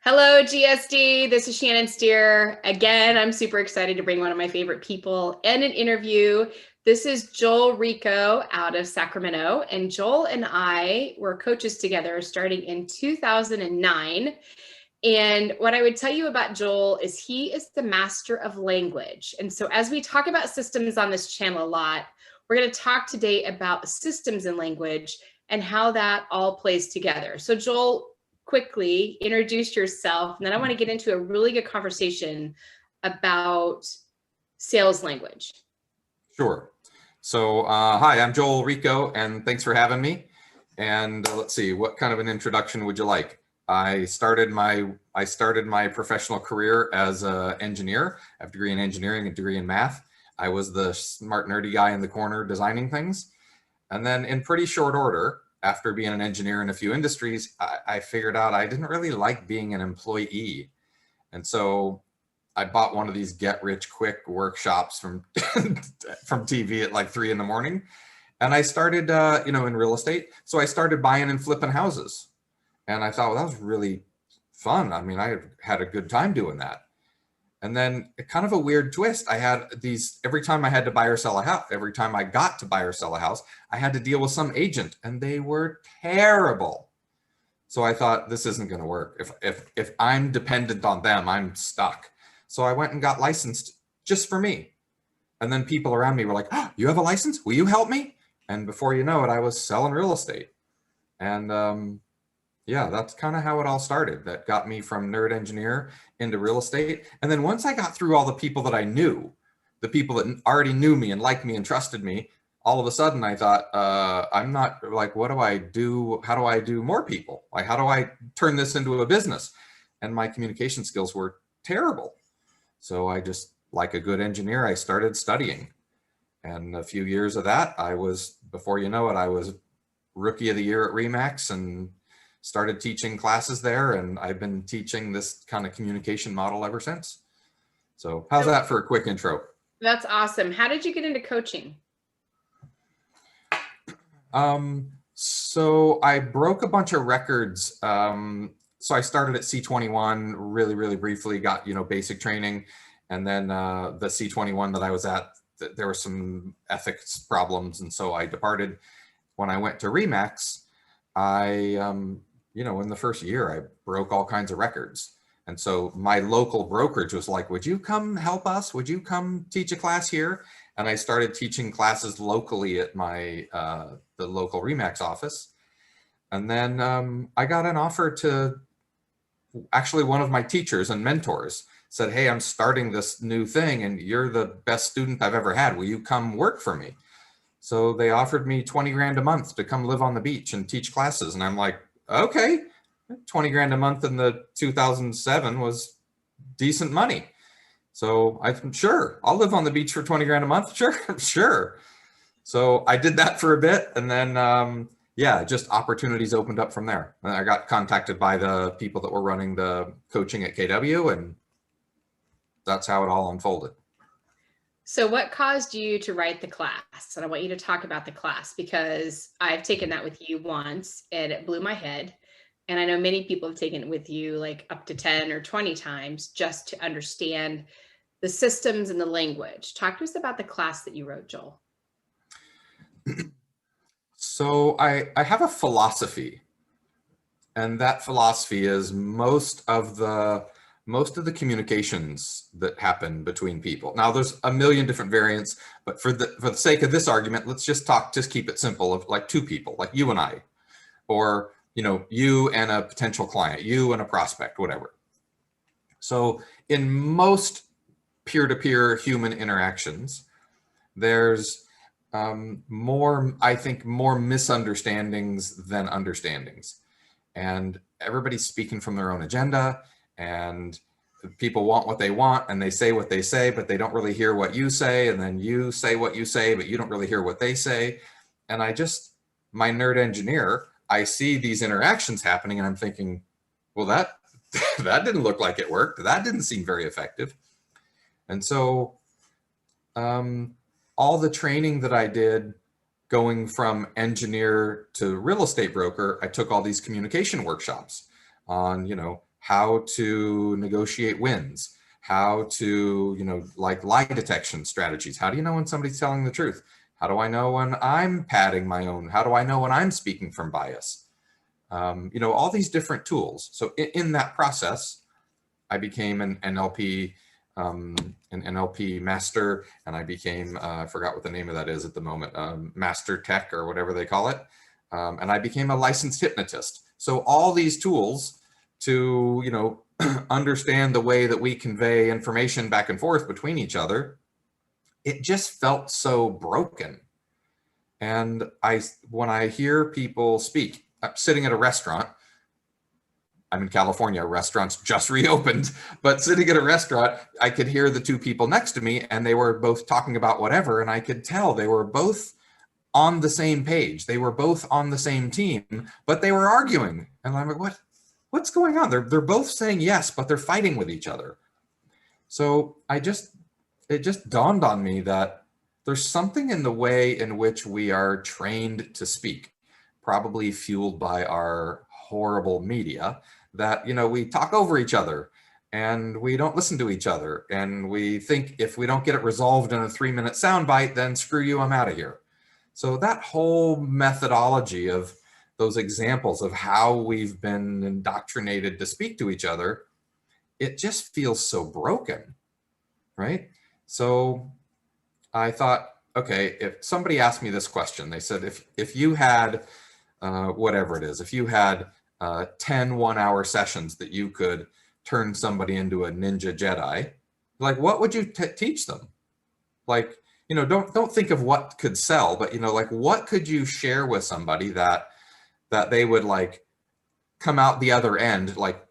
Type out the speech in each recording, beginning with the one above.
Hello, GSD. This is Shanan Steere. Again, I'm super excited to bring one of my favorite people and an interview. This is Joel Rico out of Sacramento. And Joel and I were coaches together starting in 2009. And what I would tell you about Joel is he is the master of language. And so as we talk about systems on this channel a lot, we're going to talk today about systems in language and how that all plays together. So Joel, quickly introduce yourself, and then I want to get into a really good conversation about sales language. Sure. So hi, I'm Joel Rico, and thanks for having me. And let's see, what kind of an introduction would you like? I started my professional career as an engineer. I have a degree in engineering, a degree in math. I was the smart, nerdy guy in the corner designing things. And then in pretty short order, after being an engineer in a few industries, I figured out I didn't really like being an employee. And so I bought one of these get rich quick workshops from TV at like 3 in the morning. And I started, in real estate. So I started buying and flipping houses. And I thought, well, that was really fun. I mean, I had a good time doing that. And then kind of a weird twist. I had these, every time I had to buy or sell a house, every time I got to buy or sell a house, I had to deal with some agent and they were terrible. So I thought, this isn't going to work. If I'm dependent on them, I'm stuck. So I went and got licensed just for me. And then people around me were like, oh, you have a license? Will you help me? And before you know it, I was selling real estate. And yeah, that's kind of how it all started. That got me from nerd engineer into real estate. And then once I got through all the people that I knew, the people that already knew me and liked me and trusted me, all of a sudden I thought, I'm not like, what do I do? How do I do more people? Like, how do I turn this into a business? And my communication skills were terrible. So I just, like a good engineer, I started studying. And a few years of that, before you know it, I was rookie of the year at Remax and started teaching classes there, and I've been teaching this kind of communication model ever since. So how's that for a quick intro? That's awesome. How did you get into coaching? So I broke a bunch of records. So I started at C21 really, really briefly, got, basic training. And then the C21 that I was at, there were some ethics problems. And so I departed. When I went to Remax, in the first year, I broke all kinds of records. And so my local brokerage was like, would you come help us? Would you come teach a class here? And I started teaching classes locally at my, the local Remax office. And then I got an offer to, actually one of my teachers and mentors said, hey, I'm starting this new thing and you're the best student I've ever had. Will you come work for me? So they offered me 20 grand a month to come live on the beach and teach classes. And I'm like, okay, 20 grand a month in the 2007 was decent money. So I'm sure I'll live on the beach for 20 grand a month. Sure, sure. So I did that for a bit. And then, yeah, just opportunities opened up from there. And I got contacted by the people that were running the coaching at KW, and that's how it all unfolded. So what caused you to write the class? And I want you to talk about the class because I've taken that with you once and it blew my head. And I know many people have taken it with you like up to 10 or 20 times just to understand the systems and the language. Talk to us about the class that you wrote, Joel. So I have a philosophy, and that philosophy is most of the communications that happen between people. Now there's a million different variants, but for the sake of this argument, let's just keep it simple of like two people, like you and I, or, you and a potential client, you and a prospect, whatever. So in most peer-to-peer human interactions, there's I think more misunderstandings than understandings. And everybody's speaking from their own agenda, and people want what they want and they say what they say, but they don't really hear what you say. And then you say what you say, but you don't really hear what they say. And my nerd engineer, I see these interactions happening and I'm thinking, well, that didn't look like it worked. That didn't seem very effective. And so all the training that I did going from engineer to real estate broker, I took all these communication workshops on, how to negotiate wins, how to, like lie detection strategies. How do you know when somebody's telling the truth? How do I know when I'm padding my own? How do I know when I'm speaking from bias? All these different tools. So in that process, I became an NLP master, and I became, I forgot what the name of that is at the moment, master tech or whatever they call it. And I became a licensed hypnotist. So all these tools to, understand the way that we convey information back and forth between each other, it just felt so broken. And when I hear people speak, I'm sitting at a restaurant, I'm in California, restaurants just reopened, but sitting at a restaurant, I could hear the two people next to me and they were both talking about whatever. And I could tell they were both on the same page. They were both on the same team, but they were arguing. And I'm like, what's going on? They're both saying yes, but they're fighting with each other. So it just dawned on me that there's something in the way in which we are trained to speak, probably fueled by our horrible media, that, we talk over each other and we don't listen to each other. And we think if we don't get it resolved in a 3-minute soundbite, then screw you, I'm out of here. So that whole methodology of those examples of how we've been indoctrinated to speak to each other, it just feels so broken, right? So I thought, okay, if somebody asked me this question, they said, if you had, whatever it is, if you had 10 one-hour sessions that you could turn somebody into a ninja Jedi, like, what would you teach them? Like, don't think of what could sell, but, like, what could you share with somebody that they would like come out the other end, like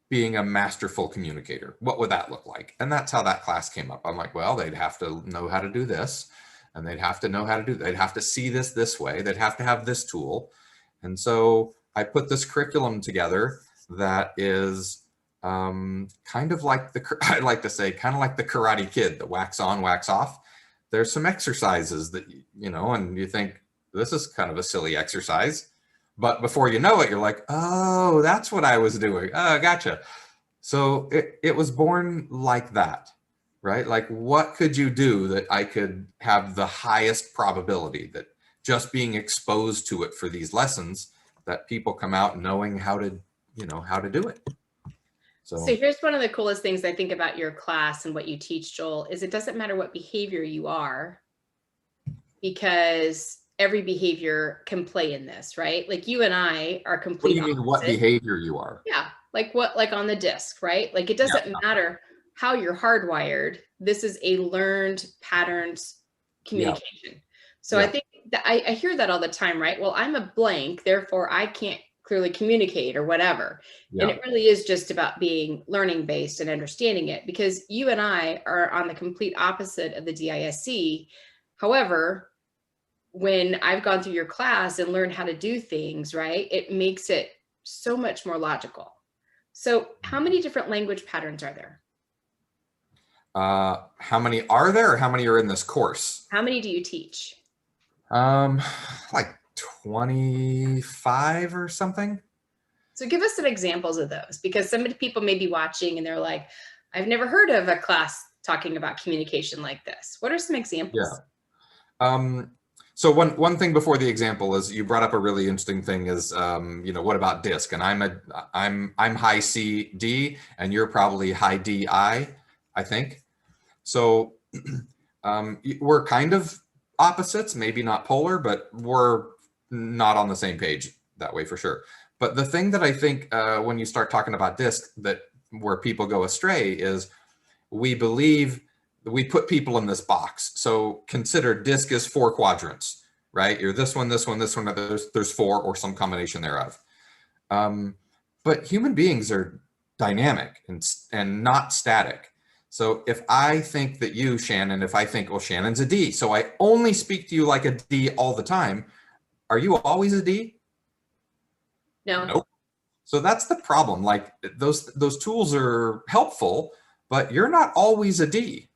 being a masterful communicator? What would that look like? And that's how that class came up. I'm like, well, they'd have to know how to do this, and they'd have to know how to do, they'd have to see this way. They'd have to have this tool. And so I put this curriculum together that is kind of like I like to say, kind of like the Karate Kid, the wax on, wax off. There's some exercises that, and you think this is kind of a silly exercise, but before you know it, you're like, oh, that's what I was doing. Oh, gotcha. So it was born like that, right? Like, what could you do that I could have the highest probability that just being exposed to it for these lessons, that people come out knowing how to do it. So here's one of the coolest things I think about your class and what you teach, Joel, is it doesn't matter what behavior you are, because every behavior can play in this, right? Like, you and I are complete. What do you mean, what behavior you are? Yeah, like on the disc, right? Like, it doesn't matter how you're hardwired. This is a learned patterns communication. So I think that I hear that all the time, right? Well, I'm a blank, therefore I can't clearly communicate or whatever. And it really is just about being learning based and understanding it, because you and I are on the complete opposite of the DISC. However, when I've gone through your class and learned how to do things, right, it makes it so much more logical. So how many different language patterns are there? How many are there, or how many are in this course? How many do you teach? Like 25 or something. So give us some examples of those, because some people may be watching and they're like, I've never heard of a class talking about communication like this. What are some examples? So one thing before the example is, you brought up a really interesting thing is, what about DISC? And I'm high C D, and you're probably high D I think. So we're kind of opposites, maybe not polar, but we're not on the same page that way for sure. But the thing that I think when you start talking about DISC, that where people go astray is, we believe we put people in this box. So consider DISC is 4 quadrants, right? You're this one, this one, this one. There's 4 or some combination thereof. But human beings are dynamic and not static. So if I think that you, Shannon, if I think, well, Shannon's a D, so I only speak to you like a D all the time, are you always a D? No. Nope. So that's the problem. Like, those tools are helpful, but you're not always a D.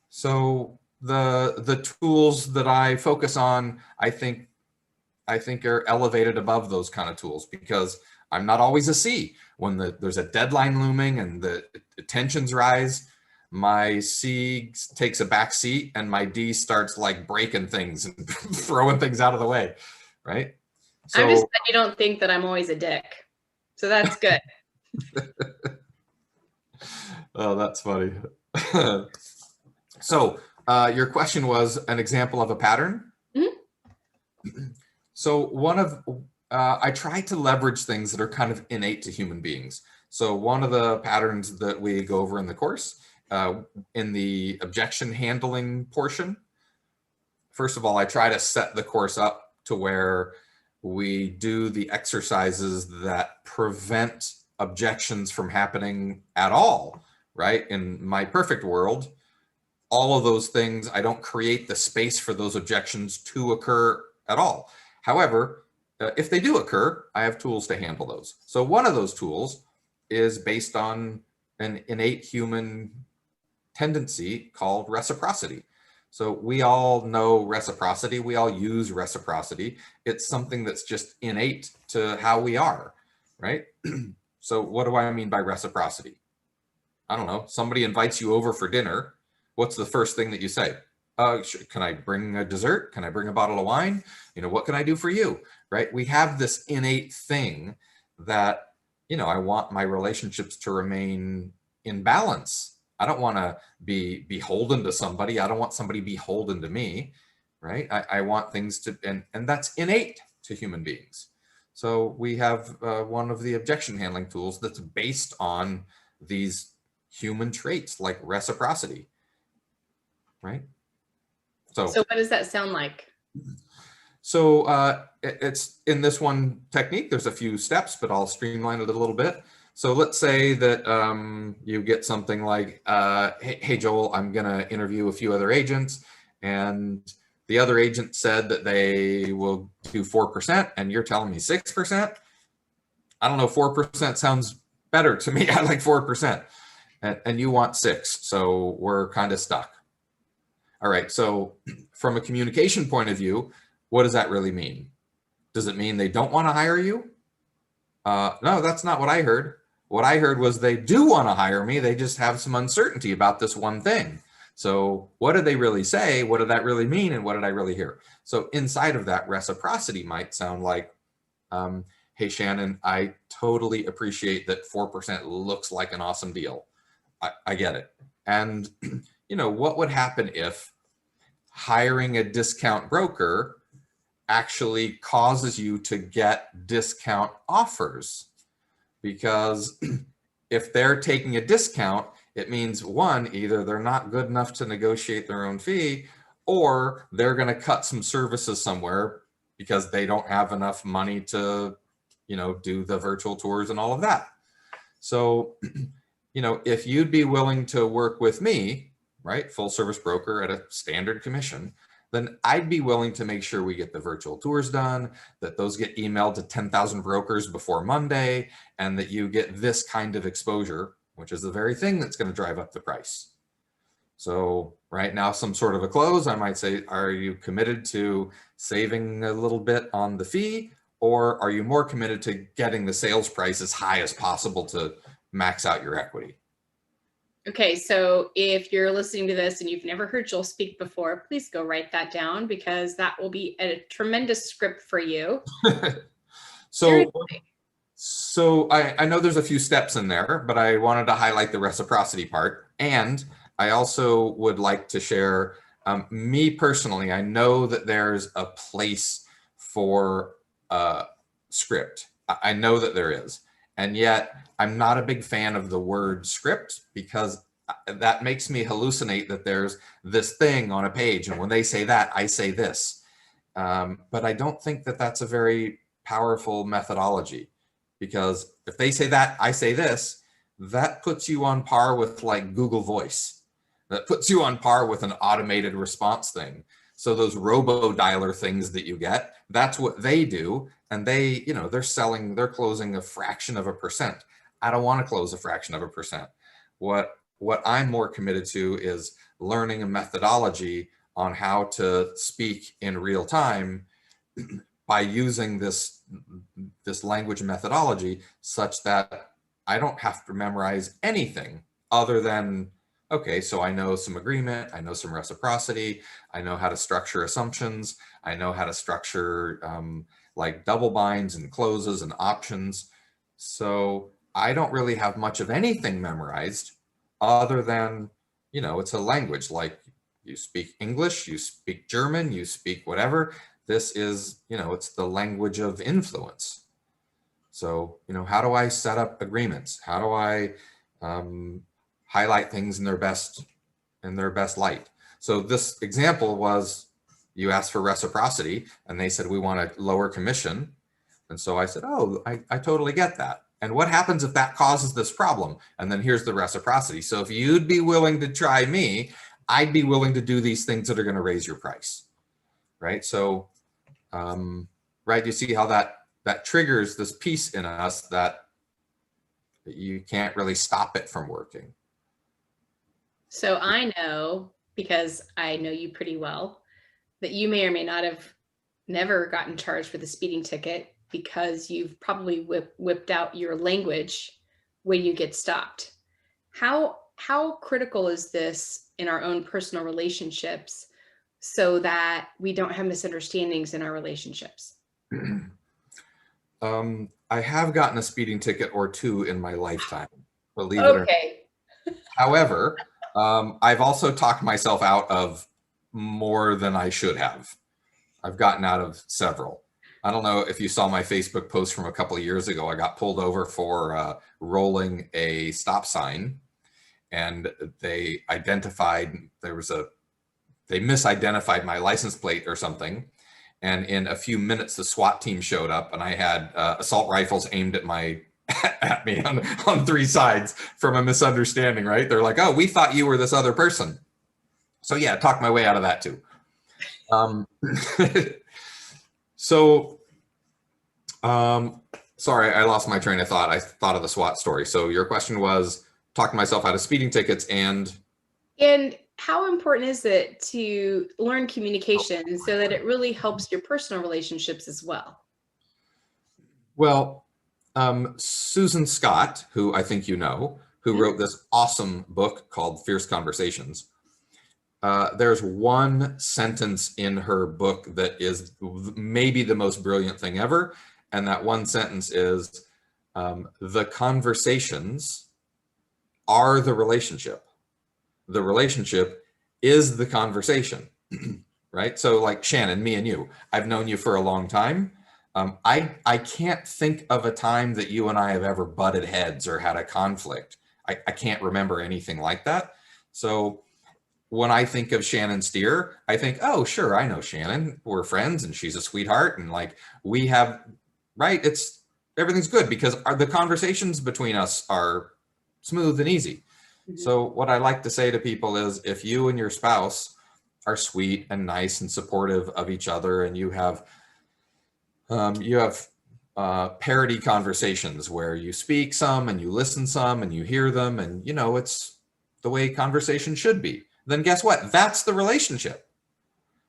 So the tools that I focus on, I think are elevated above those kind of tools, because I'm not always a C. when there's a deadline looming and the tensions rise, my C takes a back seat and my D starts like breaking things and throwing things out of the way, right? So I'm just glad you don't think that I'm always a dick. So that's good. oh, that's funny. So your question was an example of a pattern. Mm-hmm. So I try to leverage things that are kind of innate to human beings. So one of the patterns that we go over in the course, in the objection handling portion, first of all, I try to set the course up to where we do the exercises that prevent objections from happening at all, right? In my perfect world, all of those things, I don't create the space for those objections to occur at all. However, if they do occur, I have tools to handle those. So one of those tools is based on an innate human tendency called reciprocity. So we all know reciprocity. We all use reciprocity. It's something that's just innate to how we are, right? So what do I mean by reciprocity? I don't know. Somebody invites you over for dinner. What's the first thing that you say? Can I bring a dessert? Can I bring a bottle of wine? You know, what can I do for you? Right? We have this innate thing that, you know, I want my relationships to remain in balance. I don't want to be beholden to somebody. I don't want somebody beholden to me, right? I want things to, and that's innate to human beings. So we have one of the objection handling tools that's based on these human traits like reciprocity, right? So what does that sound like? So it's in this one technique, there's a few steps, but I'll streamline it a little bit. So let's say that you get something like, hey, Joel, I'm going to interview a few other agents, and the other agent said that they will do 4%, and you're telling me 6%. I don't know, 4% sounds better to me. I like 4%, and you want 6, so we're kind of stuck. All right, so from a communication point of view, what does that really mean? Does it mean they don't want to hire you? No, that's not what I heard. What I heard was they do want to hire me. They just have some uncertainty about this one thing. So what did they really say? What did that really mean? And what did I really hear? So inside of that, reciprocity might sound like, hey, Shannon, I totally appreciate that 4% looks like an awesome deal. I get it. And you know, what would happen if hiring a discount broker actually causes you to get discount offers? Because if they're taking a discount, it means one, either they're not good enough to negotiate their own fee, or they're going to cut some services somewhere because they don't have enough money to, you know, do the virtual tours and all of that. So, you know, if you'd be willing to work with me, right, full service broker at a standard commission, then I'd be willing to make sure we get the virtual tours done, that those get emailed to 10,000 brokers before Monday, and that you get this kind of exposure, which is the very thing that's going to drive up the price. So right now, some sort of a close, I might say, are you committed to saving a little bit on the fee, or are you more committed to getting the sales price as high as possible to max out your equity? Okay, so if you're listening to this and you've never heard Joel speak before, please go write that down, because that will be a tremendous script for you. So I know there's a few steps in there, but I wanted to highlight the reciprocity part. And I also would like to share, me personally, I know that there's a place for script. I know that there is. And yet I'm not a big fan of the word script, because that makes me hallucinate that there's this thing on a page, and when they say that, I say this. But I don't think that that's a very powerful methodology, because if they say that, I say this, that puts you on par with like Google Voice. That puts you on par with an automated response thing. So those robo-dialer things that you get, that's what they do. And they, you know, they're closing a fraction of a percent. I don't want to close a fraction of a percent. What I'm more committed to is learning a methodology on how to speak in real time by using this language methodology, such that I don't have to memorize anything other than, okay, so I know some agreement, I know some reciprocity, I know how to structure assumptions, I know how to structure like double binds and closes and options. So I don't really have much of anything memorized other than, it's a language. Like, you speak English, you speak German, you speak whatever. This is, it's the language of influence. So, how do I set up agreements? How do I highlight things in their best light? So this example was, you asked for reciprocity and they said, we want a lower commission. And so I said, oh, I totally get that. And what happens if that causes this problem? And then here's the reciprocity. So if you'd be willing to try me, I'd be willing to do these things that are going to raise your price. Right. So, right. You see how that triggers this piece in us that you can't really stop it from working. So I know, because I know you pretty well, that you may or may not have never gotten charged with a speeding ticket because you've probably whipped out your language when you get stopped. How critical is this in our own personal relationships so that we don't have misunderstandings in our relationships? I have gotten a speeding ticket or two in my lifetime, believe it or not. However, I've also talked myself out of more than I should have. I've gotten out of several. I don't know if you saw my Facebook post from a couple of years ago. I got pulled over for rolling a stop sign, and they misidentified my license plate or something. And in a few minutes, the SWAT team showed up, and I had assault rifles aimed at me on three sides from a misunderstanding, right? They're like, oh, we thought you were this other person. So yeah, talked my way out of that too. Sorry, I lost my train of thought. I thought of the SWAT story. So your question was talking myself out of speeding tickets and how important is it to learn communication so that it really helps your personal relationships as well? Well, Susan Scott, who I think you know, who wrote this awesome book called Fierce Conversations. There's one sentence in her book that is maybe the most brilliant thing ever. And that one sentence is, the conversations are the relationship. The relationship is the conversation, right? So like Shanan, me and you, I've known you for a long time. I can't think of a time that you and I have ever butted heads or had a conflict. I can't remember anything like that. So when I think of Shanan Steere, I think, oh, sure, I know Shanan. We're friends and she's a sweetheart. And like we have, right, everything's good because the conversations between us are smooth and easy. Mm-hmm. So what I like to say to people is, if you and your spouse are sweet and nice and supportive of each other, and you have parity conversations where you speak some and you listen some and you hear them, and it's the way conversation should be, then guess what? That's the relationship.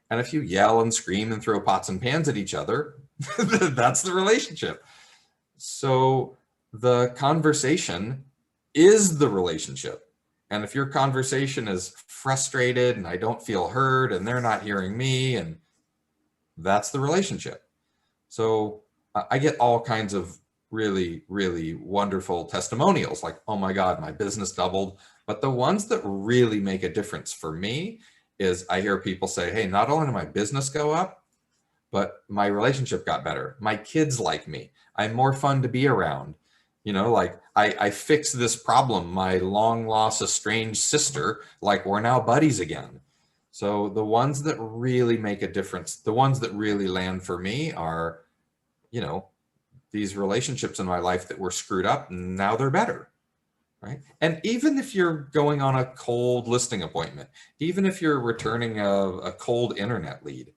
And if you yell and scream and throw pots and pans at each other, that's the relationship. So the conversation is the relationship. And if your conversation is frustrated and I don't feel heard and they're not hearing me, and that's the relationship. So I get all kinds of really, really wonderful testimonials like, oh my God, my business doubled. But the ones that really make a difference for me is I hear people say, hey, not only did my business go up, but my relationship got better. My kids like me. I'm more fun to be around. Like I fixed this problem, my long lost estranged sister, like we're now buddies again. So the ones that really make a difference, the ones that really land for me are, these relationships in my life that were screwed up, and now they're better. Right. And even if you're going on a cold listing appointment, even if you're returning a cold internet lead,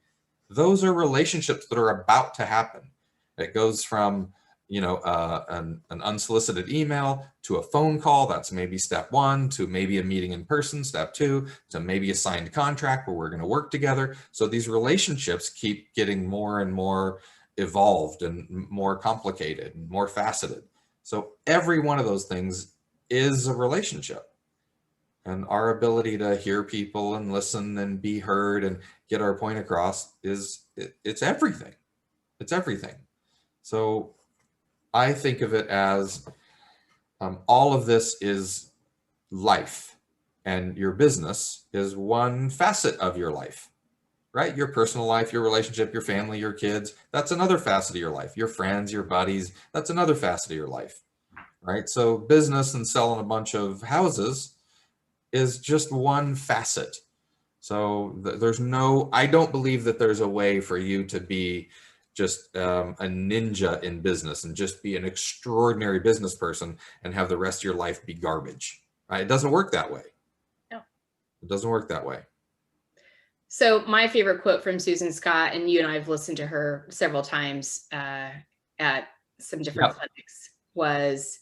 those are relationships that are about to happen. It goes from, an unsolicited email to a phone call. That's maybe step one, to maybe a meeting in person, step two, to maybe a signed contract where we're going to work together. So these relationships keep getting more and more evolved and more complicated and more faceted. So every one of those things is a relationship. And our ability to hear people and listen and be heard and get our point across it's everything. It's everything. So I think of it as all of this is life, and your business is one facet of your life, right? Your personal life, your relationship, your family, your kids, that's another facet of your life. Your friends, your buddies, that's another facet of your life, right? So business and selling a bunch of houses is just one facet. So I don't believe that there's a way for you to be just a ninja in business and just be an extraordinary business person and have the rest of your life be garbage. Right? It doesn't work that way. No. It doesn't work that way. So my favorite quote from Susan Scott, and you and I have listened to her several times at some different clinics, was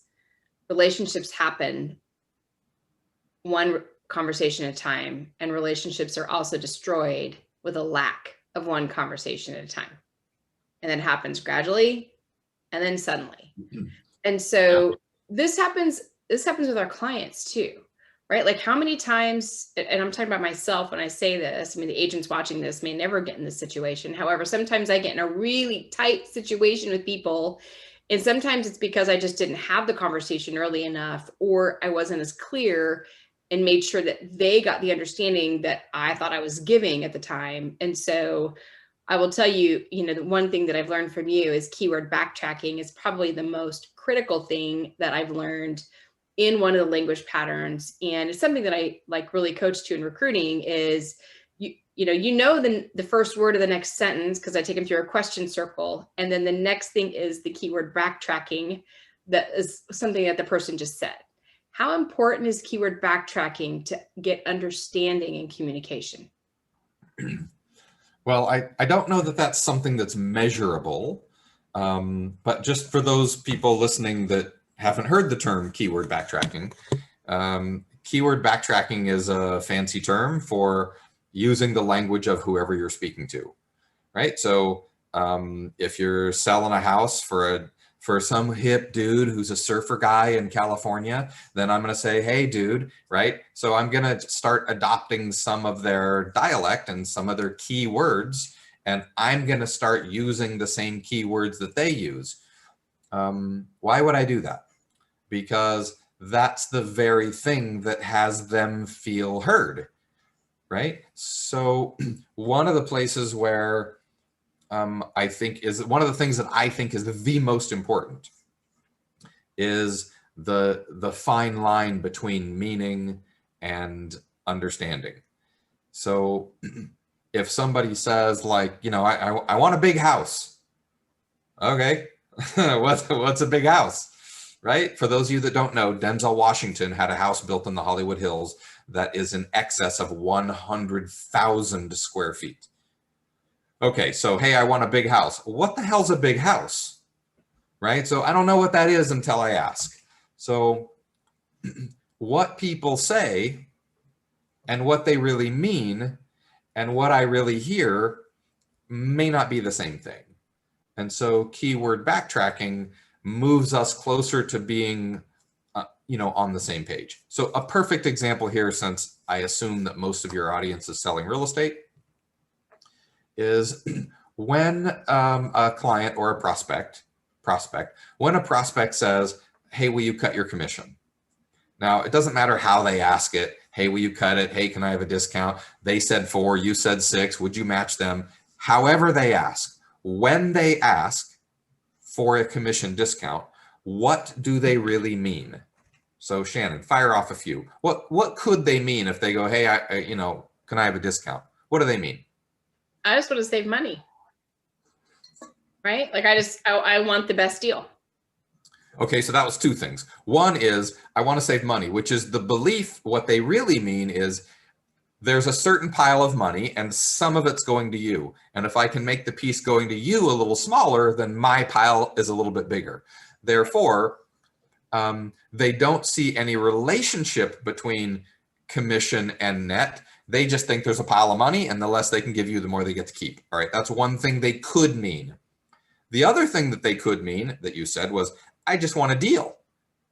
relationships happen one conversation at a time, and relationships are also destroyed with a lack of one conversation at a time. And then happens gradually and then suddenly. And so this happens with our clients too, right? Like how many times, and I'm talking about myself when I say this, I mean, the agents watching this may never get in this situation. However, sometimes I get in a really tight situation with people, and sometimes it's because I just didn't have the conversation early enough, or I wasn't as clear and made sure that they got the understanding that I thought I was giving at the time. And so I will tell you, the one thing that I've learned from you is keyword backtracking is probably the most critical thing that I've learned in one of the language patterns. And it's something that I really coach to in recruiting is, the first word of the next sentence, because I take them through a question circle. And then the next thing is the keyword backtracking. That is something that the person just said. How important is keyword backtracking to get understanding in communication? Well, I don't know that that's something that's measurable, but just for those people listening that haven't heard the term keyword backtracking, keyword backtracking is a fancy term for using the language of whoever you're speaking to, right? So if you're selling a house for some hip dude who's a surfer guy in California, then I'm going to say, hey, dude, right? So I'm going to start adopting some of their dialect and some of their key words, and I'm going to start using the same keywords that they use. Why would I do that? Because that's the very thing that has them feel heard, right? So one of the places where I think is one of the things that I think is the most important is the fine line between meaning and understanding. So if somebody says I want a big house. Okay. What's a big house, right? For those of you that don't know, Denzel Washington had a house built in the Hollywood Hills that is in excess of 100,000 square feet. Okay, so, hey, I want a big house. What the hell's a big house, right? So I don't know what that is until I ask. So what people say and what they really mean and what I really hear may not be the same thing. And so keyword backtracking moves us closer to being, on the same page. So a perfect example here, since I assume that most of your audience is selling real estate, is when a client or a prospect, when a prospect says, hey, will you cut your commission? Now, it doesn't matter how they ask it. Hey, will you cut it? Hey, can I have a discount? They said 4, you said 6. Would you match them? However they ask, when they ask for a commission discount, what do they really mean? So Shannon, fire off a few. What could they mean if they go, hey, can I have a discount? What do they mean? I just want to save money, right? I want the best deal. Okay, so that was 2 things. One is I want to save money, which is the belief. What they really mean is there's a certain pile of money and some of it's going to you. And if I can make the piece going to you a little smaller, then my pile is a little bit bigger. Therefore, they don't see any relationship between commission and net. They just think there's a pile of money, and the less they can give you, the more they get to keep. All right, that's one thing they could mean. The other thing that they could mean that you said was, I just want a deal,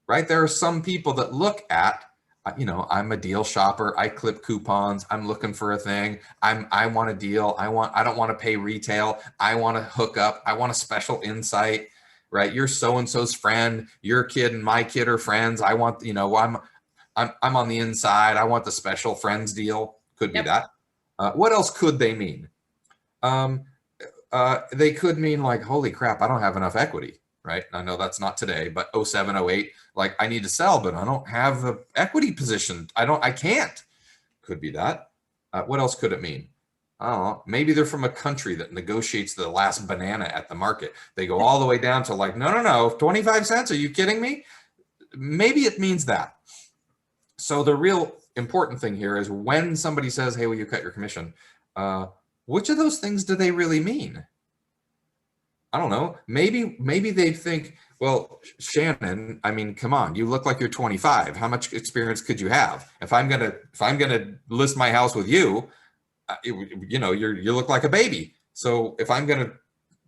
right? There are some people that look at, I'm a deal shopper. I clip coupons. I'm looking for a thing. I want a deal. I don't want to pay retail. I want to hook up. I want a special insight, right? You're so-and-so's friend. Your kid and my kid are friends. I want, I'm on the inside. I want the special friends deal. Could be that. What else could they mean? They could mean like, holy crap, I don't have enough equity, right? I know that's not today, but 07, 08, like I need to sell, but I don't have the equity position. I can't. Could be that. What else could it mean? I don't know. Maybe they're from a country that negotiates the last banana at the market. They go all the way down to like, no, 25 cents. Are you kidding me? Maybe it means that. So the real important thing here is when somebody says, hey, will you cut your commission? Which of those things do they really mean? I don't know. Maybe they think, well, Shanan, I mean, come on, you look like you're 25. How much experience could you have? If I'm gonna list my house with you, you look like a baby. So if I'm gonna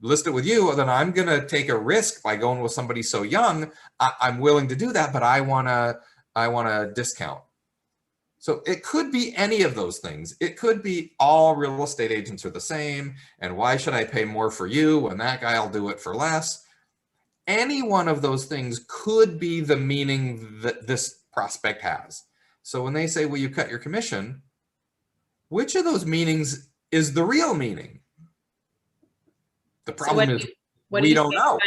list it with you, then I'm gonna take a risk by going with somebody so young. I'm willing to do that, but I want a discount. So it could be any of those things. It could be all real estate agents are the same. And why should I pay more for you when that guy will do it for less? Any one of those things could be the meaning that this prospect has. So when they say, will you cut your commission? Which of those meanings is the real meaning? The problem is we don't know.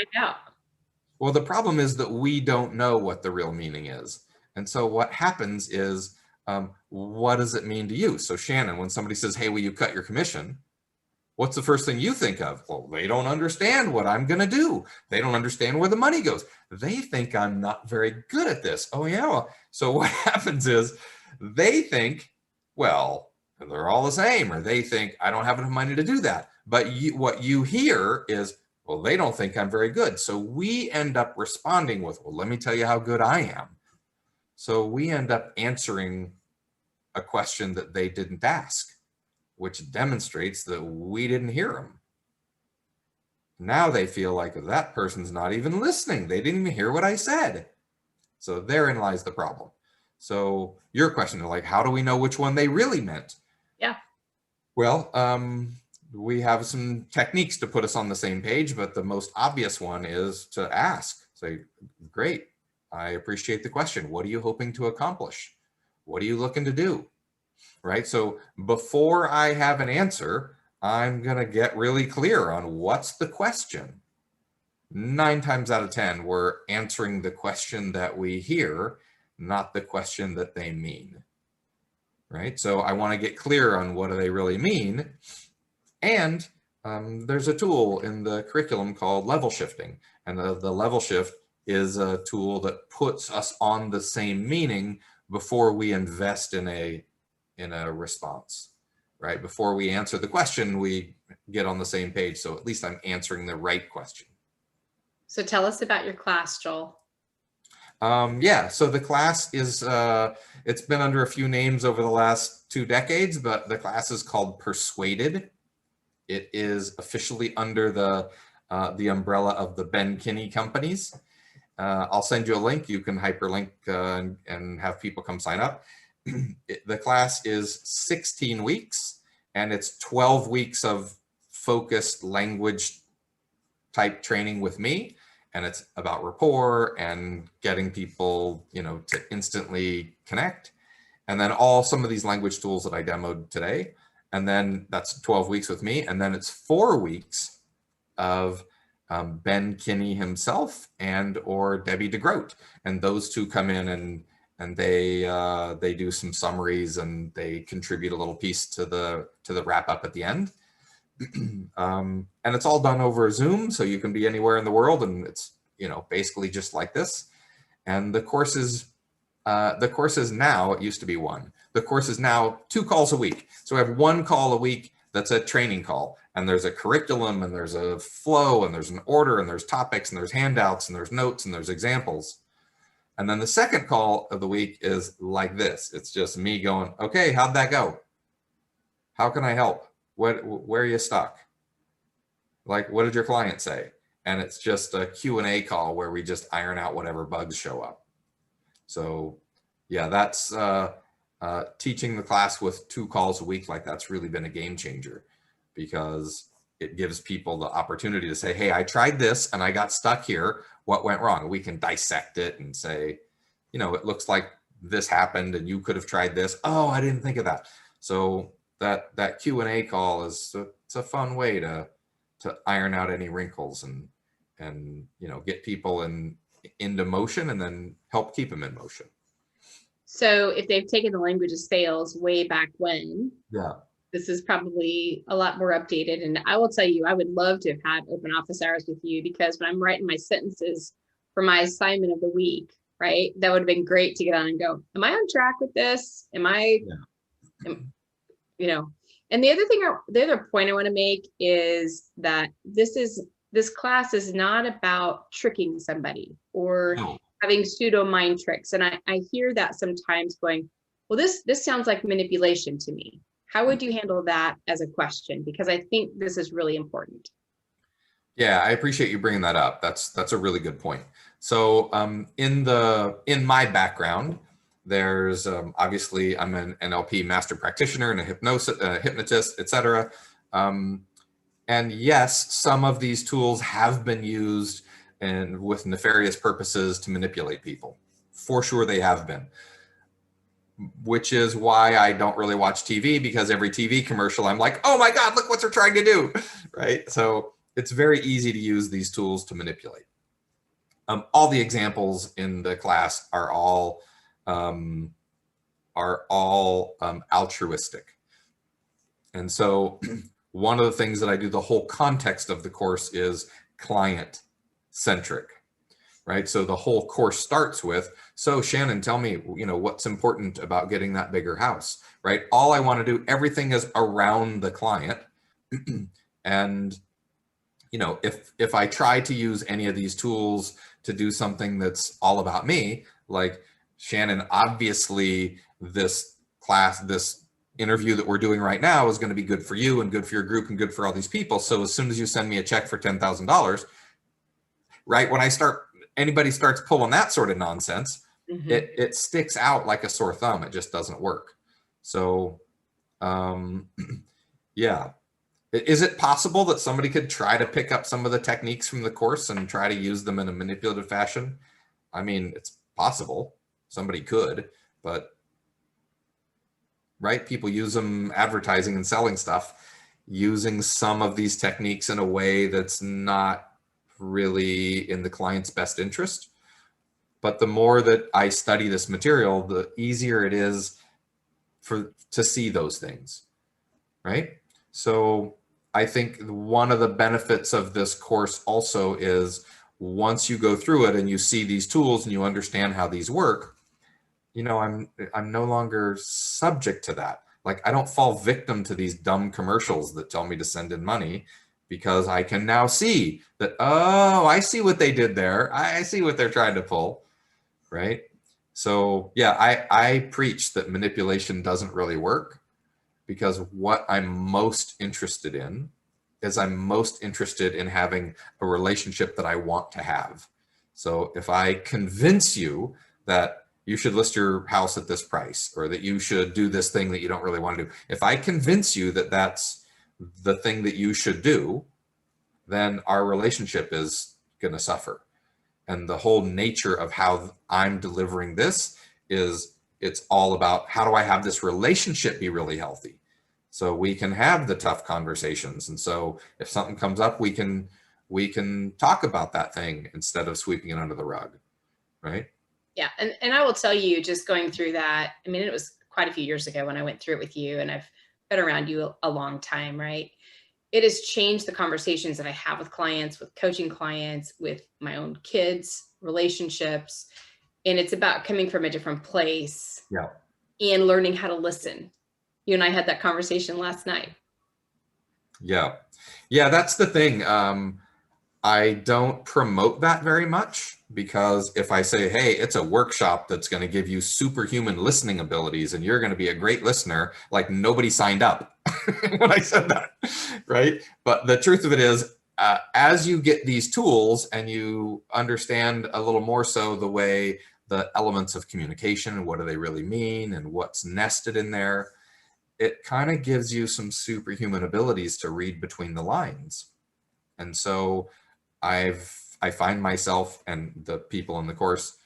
Well, the problem is that we don't know what the real meaning is. And so what happens is, what does it mean to you? So Shanan, when somebody says, hey, will you cut your commission? What's the first thing you think of? Well, they don't understand what I'm going to do. They don't understand where the money goes. They think I'm not very good at this. Oh yeah. Well, so what happens is they think, well, they're all the same, or they think I don't have enough money to do that. But what you hear is, well, they don't think I'm very good. So we end up responding with, well, let me tell you how good I am. So we end up answering a question that they didn't ask, which demonstrates that we didn't hear them. Now they feel like that person's not even listening. They didn't even hear what I said. So therein lies the problem. So your question is like, how do we know which one they really meant? Yeah. Well, we have some techniques to put us on the same page, but the most obvious one is to ask. Say, great, I appreciate the question. What are you hoping to accomplish? What are you looking to do? Right? So before I have an answer, I'm going to get really clear on what's the question. 9 times out of 10, we're answering the question that we hear, not the question that they mean. Right? So I want to get clear on what do they really mean. And there's a tool in the curriculum called level shifting. And the level shift is a tool that puts us on the same meaning before we invest in a response, right? Before we answer the question, we get on the same page. So at least I'm answering the right question. So tell us about your class, Joel. Yeah, so the class is, it's been under a few names over the last 2 decades, but the class is called Persuaded. It is officially under the umbrella of the Ben Kinney companies. I'll send you a link. You can hyperlink and have people come sign up. The class is 16 weeks and it's 12 weeks of focused language type training with me. And it's about rapport and getting people, to instantly connect. And then some of these language tools that I demoed today. And then that's 12 weeks with me. And then it's 4 weeks of Ben Kinney himself or Debbie DeGroat. And those two come in and they do some summaries and they contribute a little piece to the wrap up at the end. And it's all done over Zoom, so you can be anywhere in the world, and it's basically just like this. And the course is now, it used to be 1. The course is now 2 calls a week. So I have 1 call a week that's a training call, and there's a curriculum, and there's a flow, and there's an order, and there's topics, and there's handouts, and there's notes, and there's examples. And then the second call of the week is like this. It's just me going, okay, how'd that go? How can I help? Where are you stuck? Like, what did your client say? and it's just a Q&A call where we just iron out whatever bugs show up. So yeah, that's teaching the class with 2 calls a week. Like, that's really been a game changer, because it gives people the opportunity to say, hey, I tried this and I got stuck here. What went wrong? We can dissect it and say, you know, it looks like this happened and you could have tried this. Oh, I didn't think of that. So that Q&A call is it's a fun way to iron out any wrinkles and you know, get people into motion and then help keep them in motion. So if they've taken the language of sales way back when, yeah, this is probably a lot more updated. And I will tell you, I would love to have had open office hours with you, because when I'm writing my sentences for my assignment of the week, right, that would have been great to get on and go, am I on track with this? Am I, you know? And the other point I want to make is that this class is not about tricking somebody or having pseudo mind tricks. And I hear that sometimes going, well, this sounds like manipulation to me. How would you handle that as a question? Because I think this is really important. Yeah, I appreciate you bringing that up. That's a really good point. So in my background, there's obviously I'm an NLP master practitioner and a hypnotist, etc. And yes, some of these tools have been used and with nefarious purposes to manipulate people. For sure, they have been. Which is why I don't really watch TV, because every TV commercial, I'm like, oh my God, look what they're trying to do, right? So it's very easy to use these tools to manipulate. All the examples in the class are all altruistic. And so one of the things that I do, the whole context of the course is client-centric. Right. So the whole course starts with, so Shanan, tell me, you know, what's important about getting that bigger house, right? All I want to do, everything is around the client. And, you know, if I try to use any of these tools to do something that's all about me, like, Shanan, obviously this interview that we're doing right now is going to be good for you and good for your group and good for all these people. So as soon as you send me a check for $10,000, right, when anybody starts pulling that sort of nonsense, it sticks out like a sore thumb. It just doesn't work. So, yeah. Is it possible that somebody could try to pick up some of the techniques from the course and try to use them in a manipulative fashion? I mean, it's possible. Somebody could, but, right, people use them advertising and selling stuff, using some of these techniques in a way that's not really in the client's best interest. But the more that I study this material, the easier it is to see those things, right? So I think one of the benefits of this course also is, once you go through it and you see these tools and you understand how these work, you know, I'm no longer subject to that. Like, I don't fall victim to these dumb commercials that tell me to send in money, because I can now see that, oh, I see what they did there. I see what they're trying to pull, right? So yeah, I preach that manipulation doesn't really work, because what I'm most interested in is I'm most interested in having a relationship that I want to have. So if I convince you that you should list your house at this price, or that you should do this thing that you don't really want to do, if I convince you that that's the thing that you should do, then our relationship is going to suffer. And the whole nature of how I'm delivering this is, it's all about, how do I have this relationship be really healthy so we can have the tough conversations? And so if something comes up, we can talk about that thing instead of sweeping it under the rug, right? Yeah. And I will tell you, just going through that, I mean, it was quite a few years ago when I went through it with you, and I've been around you a long time, right? It has changed the conversations that I have with clients, with coaching clients, with my own kids, relationships. And it's about coming from a different place, and learning how to listen. You and I had that conversation last night. Yeah. Yeah, that's the thing. I don't promote that very much, because if I say, hey, it's a workshop that's going to give you superhuman listening abilities and you're going to be a great listener, like, nobody signed up when I said that, right? But the truth of it is, as you get these tools and you understand a little more so the way the elements of communication and what do they really mean and what's nested in there, it kind of gives you some superhuman abilities to read between the lines. And so I find myself and the people in the course,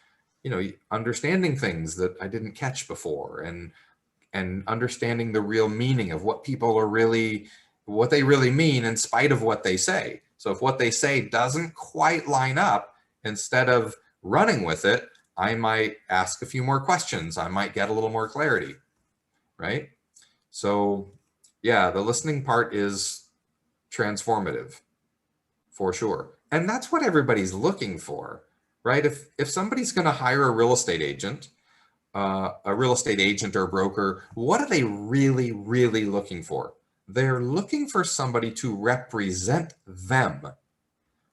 understanding things that I didn't catch before, and understanding the real meaning of what people are really, what they really mean in spite of what they say. So if what they say doesn't quite line up, instead of running with it, I might ask a few more questions. I might get a little more clarity, right? So yeah, the listening part is transformative for sure. And that's what everybody's looking for, right? If somebody's going to hire a real estate agent or a broker, what are they really, really looking for? They're looking for somebody to represent them,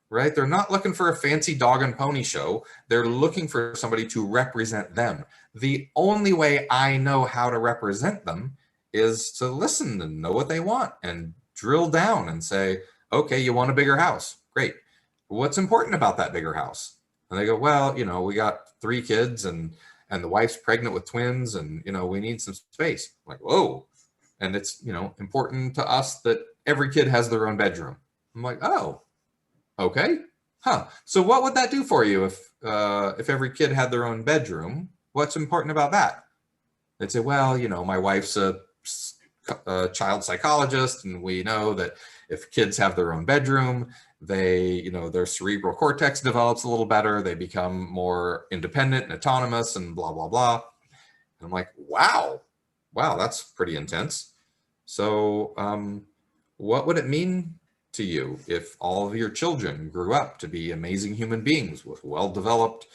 right? They're not looking for a fancy dog and pony show. They're looking for somebody to represent them. The only way I know how to represent them is to listen and know what they want and drill down and say, okay, you want a bigger house. Great. What's important about that bigger house? And they go, well, we got 3 kids and the wife's pregnant with twins and, we need some space. I'm like, whoa. And it's, important to us that every kid has their own bedroom. I'm like, oh, okay. Huh. So what would that do for you if every kid had their own bedroom? What's important about that? They'd say, well, my wife's a child psychologist, and we know that if kids have their own bedroom, they, their cerebral cortex develops a little better. They become more independent and autonomous and blah, blah, blah. And I'm like, wow, that's pretty intense. So what would it mean to you if all of your children grew up to be amazing human beings with well-developed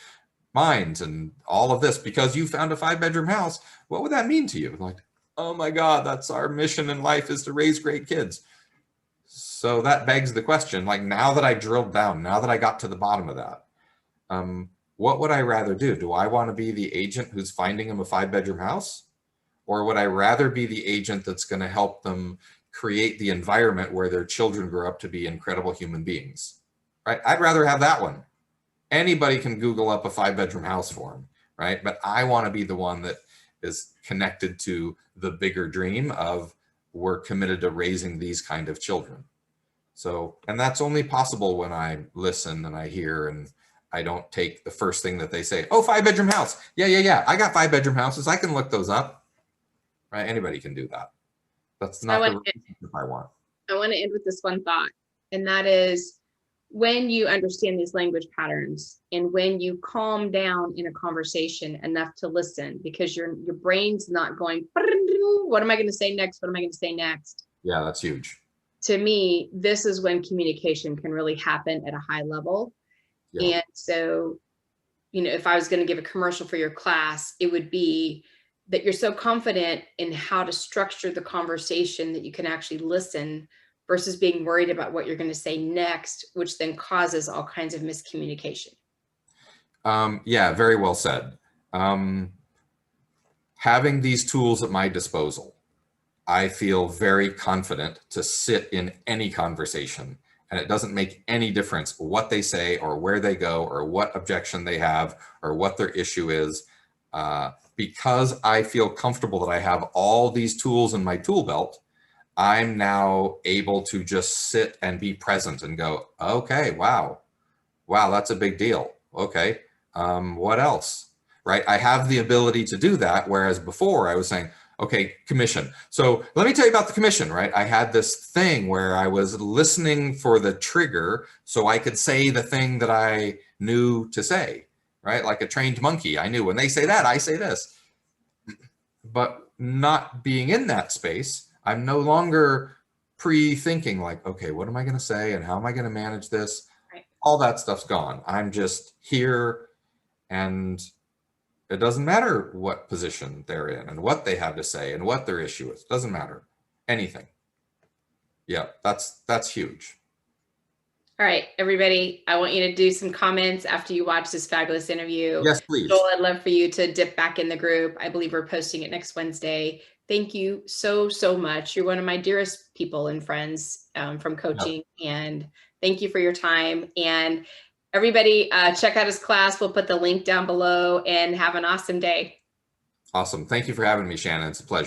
minds and all of this because you found a 5-bedroom house? What would that mean to you? Like, oh my God, that's our mission in life, is to raise great kids. So that begs the question, like, now that I drilled down, now that I got to the bottom of that, what would I rather do? Do I want to be the agent who's finding them a 5-bedroom house? Or would I rather be the agent that's going to help them create the environment where their children grow up to be incredible human beings, right? I'd rather have that one. Anybody can Google up a 5-bedroom house for them, right? But I want to be the one that is connected to the bigger dream of, we're committed to raising these kind of children. So, and that's only possible when I listen and I hear, and I don't take the first thing that they say. Oh, 5-bedroom house. Yeah. I got 5-bedroom houses. I can look those up, right? Anybody can do that. That's not the relationship I want. I want to end with this one thought, and that is, when you understand these language patterns and when you calm down in a conversation enough to listen, because your brain's not going, what am I going to say next? What am I going to say next? Yeah, that's huge. To me, this is when communication can really happen at a high level. Yeah. And so, if I was going to give a commercial for your class, it would be that you're so confident in how to structure the conversation that you can actually listen versus being worried about what you're going to say next, which then causes all kinds of miscommunication. Yeah, very well said. Having these tools at my disposal, I feel very confident to sit in any conversation, and it doesn't make any difference what they say or where they go or what objection they have or what their issue is. Because I feel comfortable that I have all these tools in my tool belt, I'm now able to just sit and be present and go, okay, wow, that's a big deal. Okay, what else, right? I have the ability to do that, whereas before I was saying, okay, commission. So let me tell you about the commission, right? I had this thing where I was listening for the trigger so I could say the thing that I knew to say, right? Like a trained monkey. I knew when they say that, I say this. But not being in that space, I'm no longer pre-thinking like, okay, what am I going to say and how am I going to manage this? Right. All that stuff's gone. I'm just here, and it doesn't matter what position they're in and what they have to say and what their issue is. It doesn't matter. Anything. Yeah, that's huge. All right, everybody, I want you to do some comments after you watch this fabulous interview. Yes, please. Joel, I'd love for you to dip back in the group. I believe we're posting it next Wednesday. Thank you so much. You're one of my dearest people and friends from coaching. Yep. And Thank you for your time. And everybody, check out his class. We'll put the link down below, and have an awesome day. Awesome. Thank you for having me, Shannon. It's a pleasure.